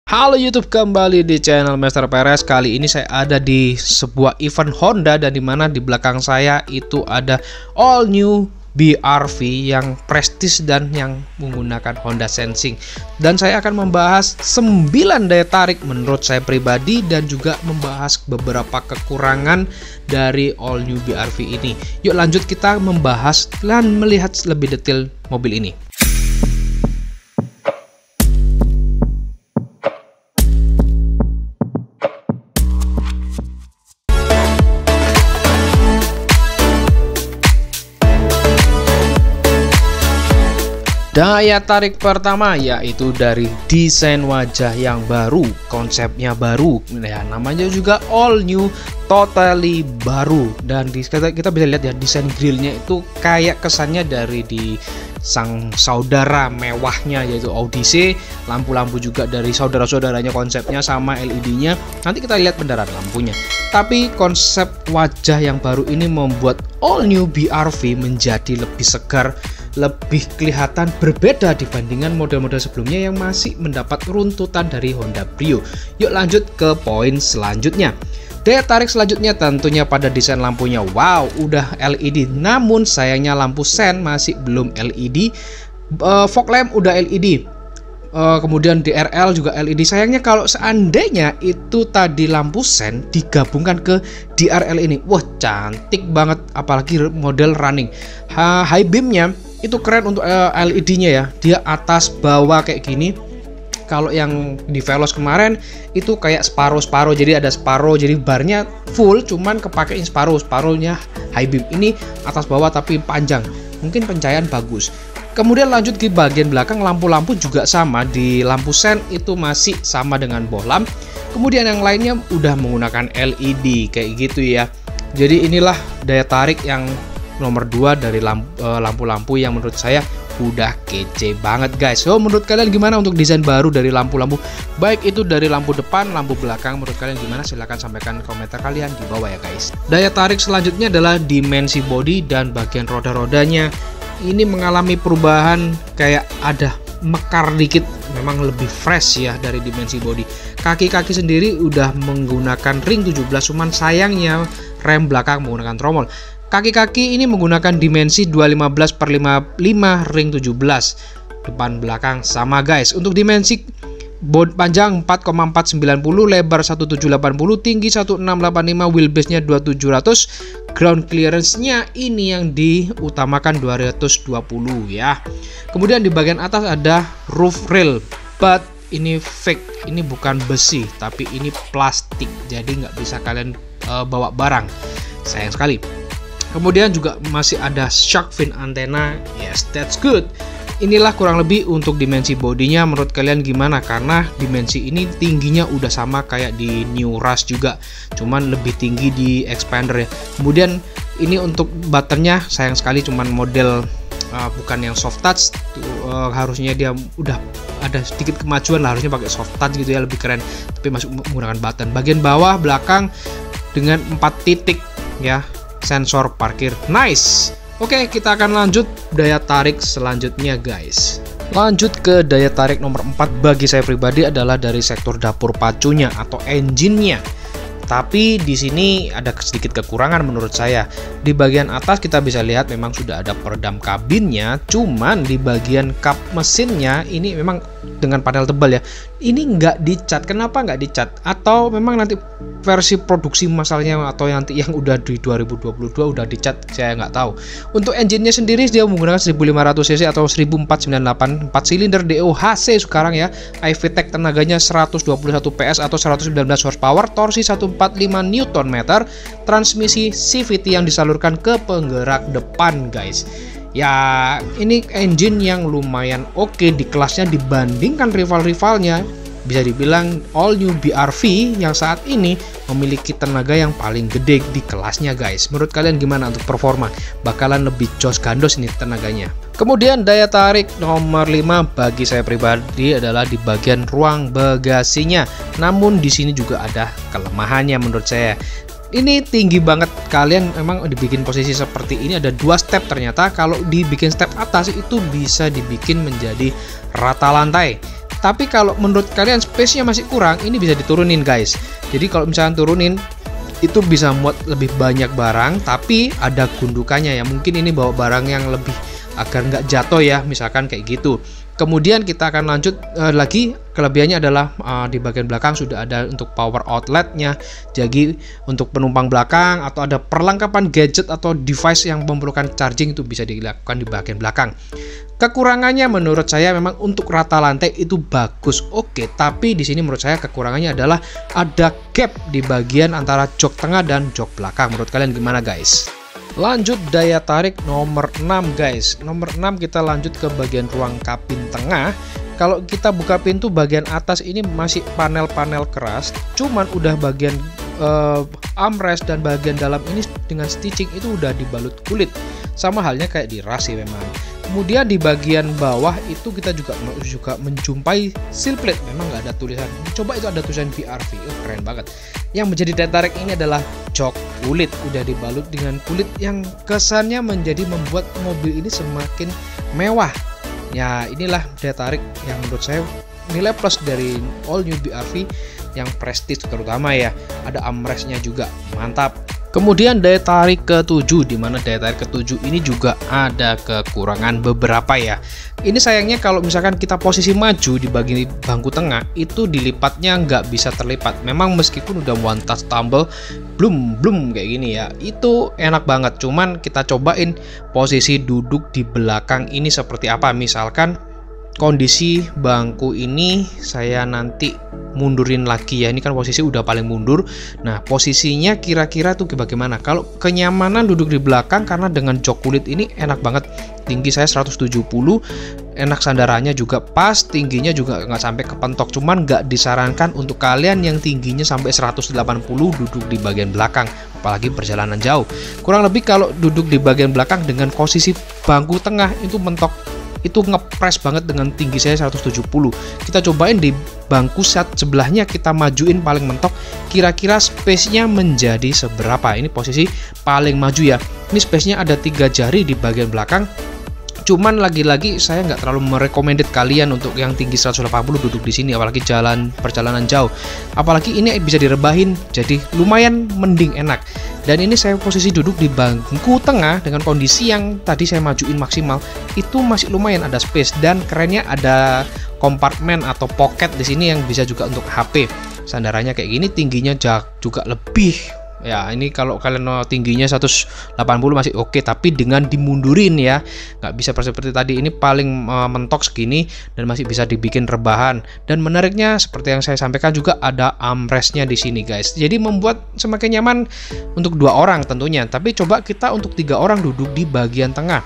Halo YouTube, kembali di channel Master Perez. Kali ini saya ada di sebuah event Honda dan dimana di belakang saya itu ada all new BR-V yang prestis dan yang menggunakan Honda Sensing. Dan saya akan membahas 9 daya tarik menurut saya pribadi dan juga membahas beberapa kekurangan dari all new BR-V ini. Yuk lanjut kita membahas dan melihat lebih detail mobil ini. Daya tarik pertama yaitu dari desain wajah yang baru, konsepnya baru, ya namanya juga all new, totally baru. Dan kita bisa lihat ya desain grillnya itu kayak kesannya dari di sang saudara mewahnya yaitu Odyssey. Lampu-lampu juga dari saudara-saudaranya konsepnya sama LED-nya. Nanti kita lihat pendarat lampunya. Tapi konsep wajah yang baru ini membuat all new BR-V menjadi lebih segar, lebih kelihatan berbeda dibandingkan model-model sebelumnya yang masih mendapat runtutan dari Honda Brio. Yuk lanjut ke poin selanjutnya. Daya tarik selanjutnya tentunya pada desain lampunya. Wow, udah LED, namun sayangnya lampu sen masih belum LED. Fog lamp udah LED. Kemudian DRL juga LED. Sayangnya kalau seandainya itu tadi lampu sen digabungkan ke DRL ini, wah cantik banget, apalagi model running. High beamnya itu keren untuk LED-nya ya. Dia atas bawah kayak gini. Kalau yang di Veloz kemarin itu kayak separuh-separuh, jadi ada separuh, jadi barnya full, cuman kepakein separuhnya high beam. Ini atas bawah tapi panjang, mungkin pencahayaan bagus. Kemudian lanjut ke bagian belakang, lampu-lampu juga sama. Di lampu sen itu masih sama dengan bohlam. Kemudian yang lainnya udah menggunakan LED kayak gitu ya. Jadi inilah daya tarik yang nomor 2 dari lampu-lampu yang menurut saya udah kece banget guys. So menurut kalian gimana untuk desain baru dari lampu-lampu, baik itu dari lampu depan, lampu belakang? Menurut kalian gimana? Silahkan sampaikan komentar kalian di bawah ya guys. Daya tarik selanjutnya adalah dimensi bodi dan bagian roda-rodanya. Ini mengalami perubahan, kayak ada mekar dikit, memang lebih fresh ya dari dimensi bodi. Kaki-kaki sendiri udah menggunakan ring 17, cuman sayangnya rem belakang menggunakan tromol. Kaki-kaki ini menggunakan dimensi 215/55 ring 17. Depan belakang sama guys. Untuk dimensi panjang 4,490, lebar 1780, tinggi 1685, wheelbase-nya 2700, ground clearance-nya ini yang diutamakan 220 ya. Kemudian di bagian atas ada roof rail, but ini fake, ini bukan besi tapi ini plastik, jadi nggak bisa kalian bawa barang, sayang sekali. Kemudian juga masih ada shark fin antena. Yes, that's good. Inilah kurang lebih untuk dimensi bodinya. Menurut kalian gimana? Karena dimensi ini tingginya udah sama kayak di New Rush juga, cuman lebih tinggi di expander ya. Kemudian ini untuk buttonnya sayang sekali cuman model bukan yang soft touch. Harusnya dia udah ada sedikit kemajuan lah, harusnya pakai soft touch gitu ya, lebih keren, tapi masih menggunakan button. Bagian bawah belakang dengan 4 titik ya, sensor parkir, nice. Oke, kita akan lanjut daya tarik selanjutnya guys. Lanjut ke daya tarik nomor 4 bagi saya pribadi adalah dari sektor dapur pacunya atau engine-nya. Tapi di sini ada sedikit kekurangan menurut saya. Di bagian atas kita bisa lihat memang sudah ada peredam kabinnya, cuman di bagian kap mesinnya ini memang dengan panel tebal ya. Ini nggak dicat. Kenapa nggak dicat? Atau memang nanti versi produksi masalahnya, atau nanti yang udah di 2022 udah dicat, saya nggak tahu. Untuk engine-nya sendiri dia menggunakan 1500 cc atau 1498, 4 silinder DOHC sekarang ya. iVTEC tenaganya 121 PS atau 119 horsepower, torsi 145 Nm, transmisi CVT yang disalurkan ke penggerak depan guys. Ya ini engine yang lumayan oke di kelasnya dibandingkan rival-rivalnya. Bisa dibilang all new BR-V yang saat ini memiliki tenaga yang paling gede di kelasnya guys. Menurut kalian gimana untuk performa? Bakalan lebih jos gandos ini tenaganya. Kemudian daya tarik nomor 5 bagi saya pribadi adalah di bagian ruang bagasinya. Namun di sini juga ada kelemahannya menurut saya. Ini tinggi banget, kalian memang dibikin posisi seperti ini ada 2 step, ternyata kalau dibikin step atas itu bisa dibikin menjadi rata lantai. Tapi kalau menurut kalian space-nya masih kurang, ini bisa diturunin guys. Jadi kalau misalnya turunin itu bisa muat lebih banyak barang, tapi ada gundukannya ya. Mungkin ini bawa barang yang lebih agar nggak jatuh ya, misalkan kayak gitu. Kemudian kita akan lanjut lagi, kelebihannya adalah di bagian belakang sudah ada untuk power outletnya. Jadi untuk penumpang belakang atau ada perlengkapan gadget atau device yang memerlukan charging itu bisa dilakukan di bagian belakang. Kekurangannya menurut saya memang untuk rata lantai itu bagus, oke, tapi di sini menurut saya kekurangannya adalah ada gap di bagian antara jok tengah dan jok belakang. Menurut kalian gimana guys? Lanjut daya tarik nomor 6 guys. Nomor 6 kita lanjut ke bagian ruang kabin tengah. Kalau kita buka pintu bagian atas ini masih panel-panel keras, cuman udah bagian armrest dan bagian dalam ini dengan stitching itu udah dibalut kulit. Sama halnya kayak di ras sih memang. Kemudian di bagian bawah itu kita juga menjumpai seal plate, memang nggak ada tulisan. Coba itu ada tulisan BRV, keren banget. Yang menjadi daya tarik ini adalah jok kulit, udah dibalut dengan kulit yang kesannya menjadi membuat mobil ini semakin mewah. Ya inilah daya tarik yang menurut saya nilai plus dari all new BRV yang prestige terutama ya. Ada armrestnya juga, mantap. Kemudian daya tarik ke-7, dimana daya tarik ke-7 ini juga ada kekurangan beberapa ya. Ini sayangnya kalau misalkan kita posisi maju di bagian bangku tengah itu dilipatnya nggak bisa terlipat. Memang meskipun udah one touch tumble belum kayak gini ya, itu enak banget. Cuman kita cobain posisi duduk di belakang ini seperti apa. Misalkan kondisi bangku ini saya nanti mundurin lagi ya, ini kan posisi udah paling mundur. Nah posisinya kira-kira tuh bagaimana kalau kenyamanan duduk di belakang, karena dengan jok kulit ini enak banget. Tinggi saya 170, enak sandarannya juga pas, tingginya juga nggak sampai kepentok. Cuman nggak disarankan untuk kalian yang tingginya sampai 180 duduk di bagian belakang, apalagi perjalanan jauh. Kurang lebih kalau duduk di bagian belakang dengan posisi bangku tengah itu mentok, itu ngepres banget dengan tinggi saya 170. Kita cobain di bangku saat sebelahnya, kita majuin paling mentok, kira-kira space-nya menjadi seberapa. Ini posisi paling maju ya. Ini space-nya ada 3 jari di bagian belakang. Cuman lagi-lagi saya nggak terlalu merekomended kalian untuk yang tinggi 180 duduk di sini, apalagi perjalanan jauh. Apalagi ini bisa direbahin, jadi lumayan mending enak. Dan ini saya posisi duduk di bangku tengah dengan kondisi yang tadi saya majuin maksimal, itu masih lumayan ada space, dan kerennya ada kompartemen atau pocket di sini yang bisa juga untuk HP. Sandarannya kayak gini, tingginya juga lebih. Ya ini kalau kalian tingginya 180 masih oke, tapi dengan dimundurin ya, nggak bisa seperti tadi. Ini paling mentok segini dan masih bisa dibikin rebahan. Dan menariknya seperti yang saya sampaikan juga ada armrestnya di sini guys, jadi membuat semakin nyaman untuk 2 orang tentunya. Tapi coba kita untuk 3 orang duduk di bagian tengah,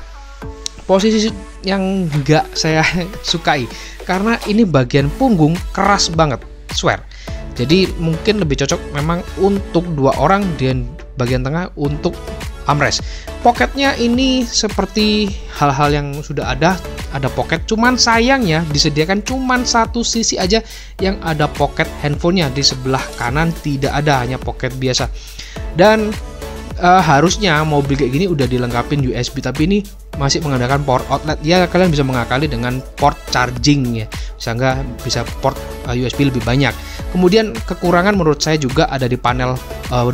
posisi yang nggak saya sukai karena ini bagian punggung keras banget, swear. Jadi mungkin lebih cocok memang untuk 2 orang dan bagian tengah untuk armrest. Pocketnya ini seperti hal-hal yang sudah ada pocket, cuman sayangnya disediakan cuman satu sisi aja yang ada pocket handphonenya, di sebelah kanan tidak ada, hanya pocket biasa. Dan harusnya mobil kayak gini udah dilengkapin USB, tapi ini masih mengandalkan port outlet ya. Kalian bisa mengakali dengan port charging ya, sehingga bisa port USB lebih banyak. Kemudian kekurangan menurut saya juga ada di panel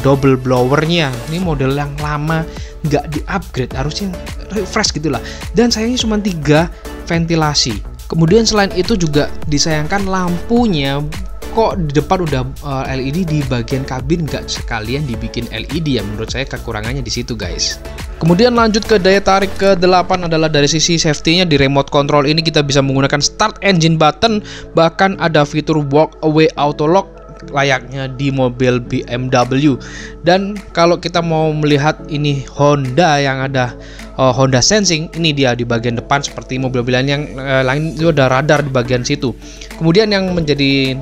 double blowernya. Ini model yang lama, nggak di upgrade, harusnya refresh gitulah. Dan sayangnya cuma 3 ventilasi. Kemudian selain itu juga disayangkan lampunya, kok di depan udah LED, di bagian kabin nggak sekalian dibikin LED ya. Menurut saya kekurangannya di situ guys. Kemudian lanjut ke daya tarik ke-8 adalah dari sisi safety-nya. Di remote control ini kita bisa menggunakan start engine button, bahkan ada fitur walk away auto lock layaknya di mobil BMW. Dan kalau kita mau melihat ini Honda yang ada Honda Sensing, ini dia di bagian depan seperti mobil-mobilan yang lain itu ada radar di bagian situ. Kemudian yang menjadi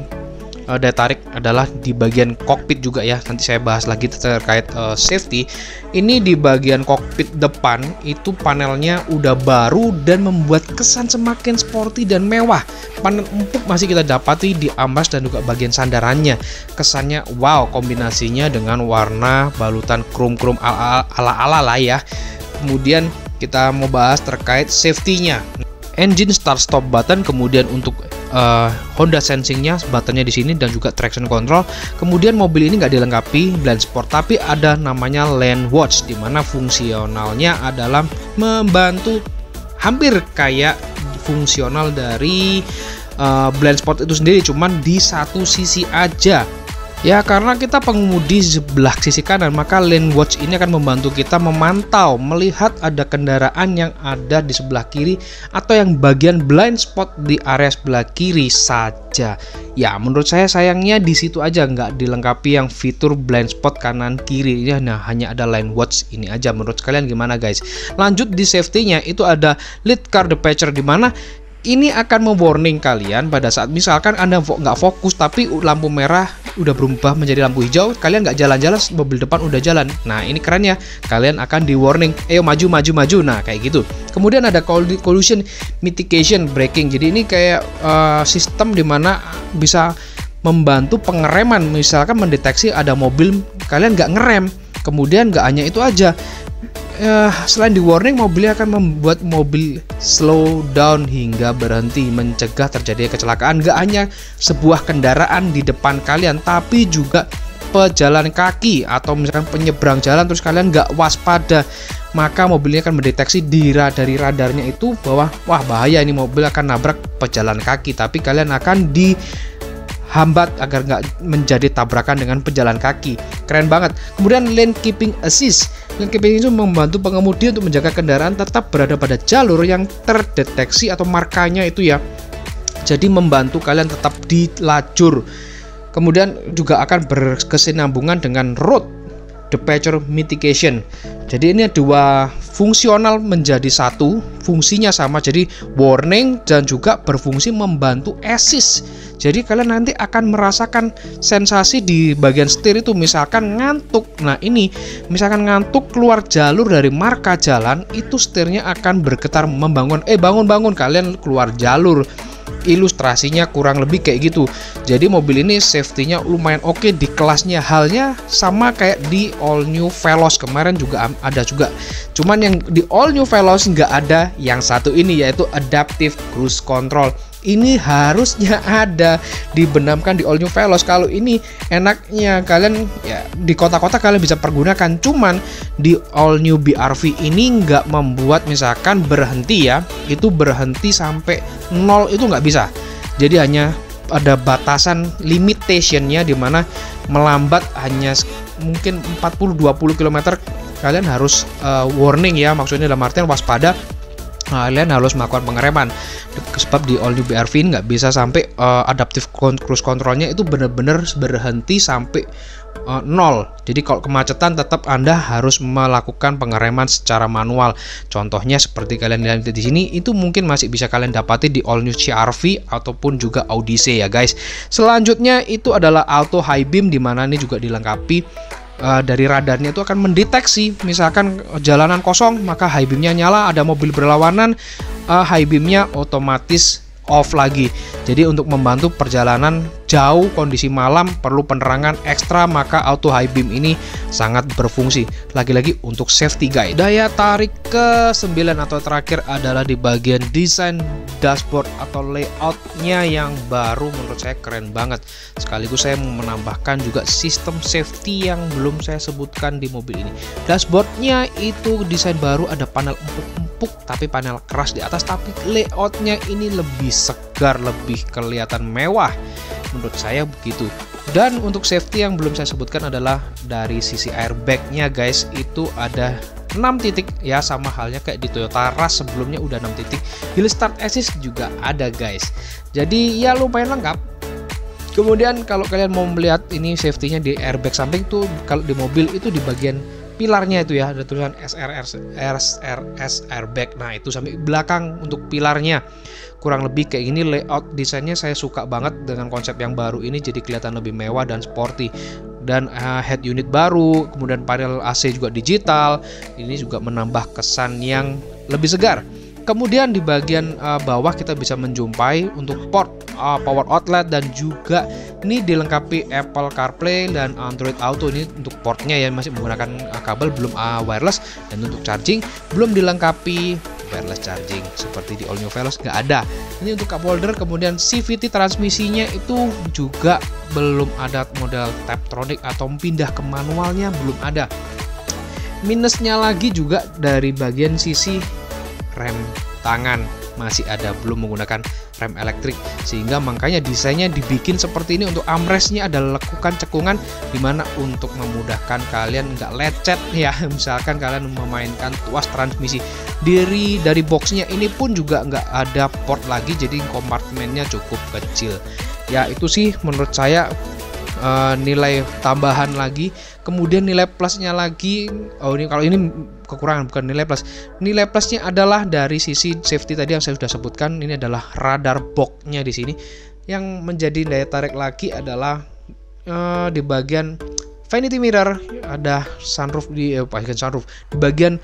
daya tarik adalah di bagian kokpit juga ya, nanti saya bahas lagi terkait safety. Ini di bagian kokpit depan itu panelnya udah baru dan membuat kesan semakin sporty dan mewah. Panel empuk masih kita dapati di armrest dan juga bagian sandarannya. Kesannya wow, kombinasinya dengan warna balutan krom-krom ala-ala lah ya. Kemudian kita mau bahas terkait safety-nya. Engine start stop button, kemudian untuk Honda Sensing-nya, buttonnya di sini, dan juga traction control. Kemudian mobil ini nggak dilengkapi blind spot, tapi ada namanya lane watch, dimana fungsionalnya adalah membantu hampir kayak fungsional dari blind spot itu sendiri, cuman di satu sisi aja. Ya, karena kita pengemudi sebelah sisi kanan, maka lane watch ini akan membantu kita memantau, melihat ada kendaraan yang ada di sebelah kiri atau yang bagian blind spot di area sebelah kiri saja. Ya, menurut saya sayangnya di situ aja, nggak dilengkapi yang fitur blind spot kanan kiri ya. Nah, hanya ada lane watch ini aja. Menurut kalian gimana guys? Lanjut di safety-nya, itu ada lead car departure, di mana ini akan mewarning kalian pada saat misalkan Anda nggak fokus tapi lampu merah udah berubah menjadi lampu hijau, kalian nggak jalan-jalan, mobil depan udah jalan. Nah, ini keren ya, kalian akan di warning, ayo maju. Nah, kayak gitu. Kemudian ada collision mitigation braking, jadi ini kayak sistem dimana bisa membantu pengereman, misalkan mendeteksi ada mobil kalian nggak ngerem. Kemudian nggak hanya itu aja, selain di warning, mobilnya akan membuat mobil slow down hingga berhenti, mencegah terjadi kecelakaan. Gak hanya sebuah kendaraan di depan kalian, tapi juga pejalan kaki atau misalkan penyeberang jalan terus kalian gak waspada, maka mobilnya akan mendeteksi dari radarnya itu bahwa wah bahaya, ini mobil akan nabrak pejalan kaki, tapi kalian akan hambat agar nggak menjadi tabrakan dengan pejalan kaki. Keren banget. Kemudian lane keeping assist. Lane keeping itu membantu pengemudi untuk menjaga kendaraan tetap berada pada jalur yang terdeteksi atau markanya itu ya. Jadi membantu kalian tetap di lajur. Kemudian juga akan berkesinambungan dengan road departure mitigation. Jadi ini dua fungsional menjadi satu, fungsinya sama, jadi warning dan juga berfungsi membantu assist. Jadi kalian nanti akan merasakan sensasi di bagian setir itu, misalkan ngantuk. Nah, ini misalkan ngantuk keluar jalur dari marka jalan, itu setirnya akan bergetar membangun, bangun, kalian keluar jalur. Ilustrasinya kurang lebih kayak gitu. Jadi mobil ini safety-nya lumayan oke di kelasnya, halnya sama kayak di all new Veloz kemarin juga ada juga. Cuman yang di all new Veloz nggak ada yang satu ini, yaitu adaptive cruise control. Ini harusnya ada, dibenamkan di all new Veloz. Kalau ini enaknya kalian ya di kota-kota kalian bisa pergunakan, cuman di all new BRV ini nggak membuat misalkan berhenti ya, itu berhenti sampai 0 itu nggak bisa. Jadi hanya ada batasan limitationnya, dimana melambat hanya mungkin 40-20 km kalian harus warning ya, maksudnya dalam artian waspada. Kalian harus melakukan pengereman, sebab di all new BRV ini nggak bisa sampai adaptive cruise controlnya itu benar-benar berhenti sampai 0. Jadi kalau kemacetan tetap Anda harus melakukan pengereman secara manual. Contohnya seperti kalian lihat di sini, itu mungkin masih bisa kalian dapati di all new CR-V ataupun juga Odyssey ya guys. Selanjutnya itu adalah auto high beam, dimana ini juga dilengkapi dari radarnya itu akan mendeteksi misalkan jalanan kosong, maka high beamnya nyala, ada mobil berlawanan, high beamnya otomatis off lagi. Jadi untuk membantu perjalanan jauh, kondisi malam, perlu penerangan ekstra, maka auto high beam ini sangat berfungsi. Lagi-lagi untuk safety guide. Daya tarik ke-9 atau terakhir adalah di bagian desain dashboard atau layoutnya yang baru, menurut saya keren banget. Sekaligus saya mau menambahkan juga sistem safety yang belum saya sebutkan di mobil ini. Dashboardnya itu desain baru, ada panel empuk tapi panel keras di atas, tapi layoutnya ini lebih segar, lebih kelihatan mewah, menurut saya begitu. Dan untuk safety yang belum saya sebutkan adalah dari sisi airbagnya guys, itu ada 6 titik ya, sama halnya kayak di Toyota Rush sebelumnya udah 6 titik. Hill start assist juga ada guys, jadi ya lumayan lengkap. Kemudian kalau kalian mau melihat ini safety-nya di airbag samping tuh, kalau di mobil itu di bagian pilarnya itu ya ada tulisan SRS airbag. Nah, itu sampai belakang untuk pilarnya. Kurang lebih kayak gini layout desainnya, saya suka banget dengan konsep yang baru ini, jadi kelihatan lebih mewah dan sporty. Dan head unit baru, kemudian panel AC juga digital. Ini juga menambah kesan yang lebih segar. Kemudian di bagian bawah kita bisa menjumpai untuk port power outlet, dan juga ini dilengkapi Apple CarPlay dan Android Auto. Ini untuk portnya ya, masih menggunakan kabel, belum wireless. Dan untuk charging belum dilengkapi wireless charging seperti di all new Veloz, nggak ada. Ini untuk cup holder. Kemudian CVT transmisinya itu juga belum ada model Taptronic atau pindah ke manualnya, belum ada. Minusnya lagi juga dari bagian sisi rem tangan masih ada, belum menggunakan rem elektrik, sehingga makanya desainnya dibikin seperti ini. Untuk armrestnya ada lekukan cekungan dimana untuk memudahkan kalian nggak lecet ya, misalkan kalian memainkan tuas transmisi. Dari boxnya ini pun juga nggak ada port lagi, jadi kompartemennya cukup kecil ya. Itu sih menurut saya nilai tambahan lagi. Kemudian nilai plusnya lagi, kalau ini kekurangan, bukan nilai plus. Nilai plusnya adalah dari sisi safety tadi yang saya sudah sebutkan. Ini adalah radar boxnya di sini. Yang menjadi daya tarik lagi adalah di bagian vanity mirror ada sunroof di bagian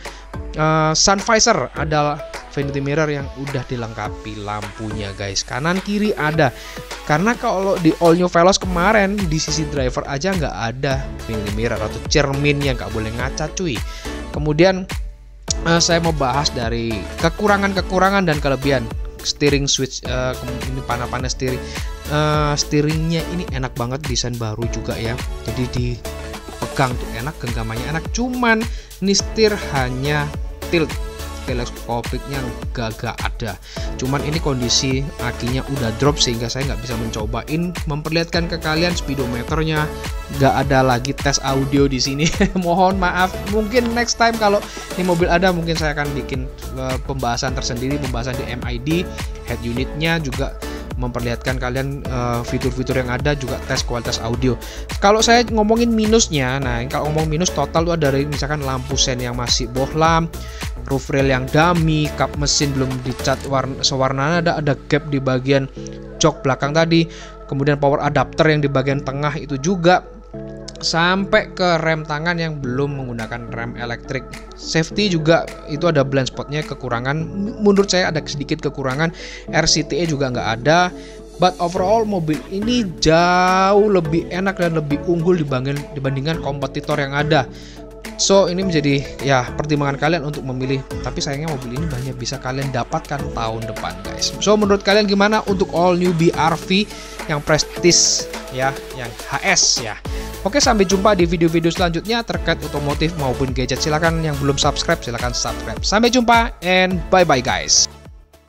sun visor ada vanity mirror yang udah dilengkapi lampunya guys, kanan kiri ada. Karena kalau di all new Veloz kemarin di sisi driver aja nggak ada vanity mirror atau cermin yang nggak boleh ngaca cuy. Kemudian saya mau bahas dari kekurangan dan kelebihan. Steering switch, ini panah-panah steering, steeringnya ini enak banget, desain baru juga ya, jadi dipegang tuh enak, genggamannya enak. Cuman ini setir hanya tilt, teleskopiknya gak ada. Cuman ini kondisi akinya udah drop sehingga saya nggak bisa mencobain memperlihatkan ke kalian speedometernya. Nggak ada lagi tes audio di sini. Mohon maaf. Mungkin next time kalau ini mobil ada, mungkin saya akan bikin pembahasan tersendiri, pembahasan di MID, head unitnya juga, memperlihatkan kalian fitur-fitur yang ada, juga tes kualitas audio. Kalau saya ngomongin minusnya, nah kalau ngomong minus total tuh ada dari misalkan lampu sen yang masih bohlam, roof rail yang dummy, kap mesin belum dicat sewarna, ada gap di bagian jok belakang tadi, kemudian power adapter yang di bagian tengah itu juga, sampai ke rem tangan yang belum menggunakan rem elektrik. Safety juga itu ada blind spotnya, kekurangan. Menurut saya ada sedikit kekurangan. RCTA juga nggak ada. But overall mobil ini jauh lebih enak dan lebih unggul dibandingkan kompetitor yang ada. So ini menjadi ya pertimbangan kalian untuk memilih. Tapi sayangnya mobil ini banyak bisa kalian dapatkan tahun depan guys. So menurut kalian gimana untuk all new BR-V yang prestige ya, yang HS ya. Oke, sampai jumpa di video-video selanjutnya terkait otomotif maupun gadget. Silakan yang belum subscribe, silakan subscribe. Sampai jumpa and bye bye guys.